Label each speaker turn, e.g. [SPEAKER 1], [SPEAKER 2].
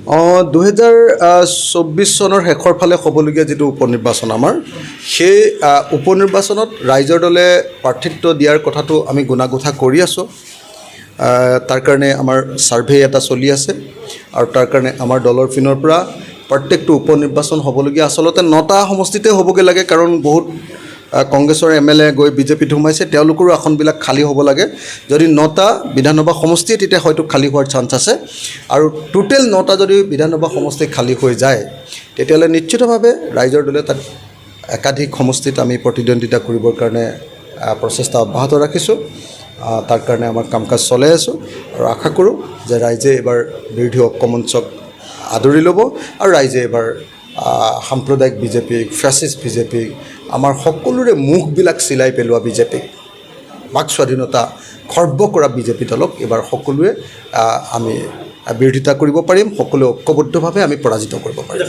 [SPEAKER 1] 2024 চনৰ শেষৰ ফালে হ'বলগীয়া যিটো উপনিৰ্বাচন আমাৰ সেই উপনিৰ্বাচনত ৰাইজৰ দলে প্ৰাৰ্থিত্ব দিয়াৰ কথাটো আমি গুণাগুঠা কৰি আছোঁ। তাৰ কাৰণে আমাৰ ছাৰ্ভে এটা চলি আছে আৰু তাৰ কাৰণে আমাৰ দলৰ পিনৰ পৰা প্ৰত্যেকটো উপনিৰ্বাচন হ'বলগীয়া আচলতে 9টা সমষ্টিতে হ'বগৈ লাগে, কাৰণ বহুত কংগ্ৰেছৰ MLA গৈ বিজেপিত সোমাইছে, তেওঁলোকৰো আসনবিলাক খালী হ'ব লাগে। যদি 9টা বিধানসভা সমষ্টি তেতিয়া হয়তো খালী হোৱাৰ চান্স আছে, আৰু টোটেল 9টা যদি বিধানসভা সমষ্টি খালী হৈ যায় তেতিয়াহ'লে নিশ্চিতভাৱে ৰাইজৰ দলে তাত একাধিক সমষ্টিত আমি প্ৰতিদ্বন্দ্বিতা কৰিবৰ কাৰণে প্ৰচেষ্টা অব্যাহত ৰাখিছোঁ। তাৰ কাৰণে আমাৰ কাম কাজ চলাই আছোঁ আৰু আশা কৰোঁ যে ৰাইজে এইবাৰ বিৰোধী ঐক্যমঞ্চক আদৰি ল'ব আৰু ৰাইজে এইবাৰ সাম্প্ৰদায়িক বিজেপিক, ফেচিষ্ট বিজেপিক, আমাৰ সকলোৰে মুখবিলাক চিলাই পেলোৱা বিজেপিক, বাক স্বাধীনতা খৰ্ব কৰা বিজেপি দলক এইবাৰ সকলোৱে আমি বিৰোধিতা কৰিব পাৰিম, সকলোৱে ঐক্যবদ্ধভাৱে আমি পৰাজিত কৰিব পাৰিম।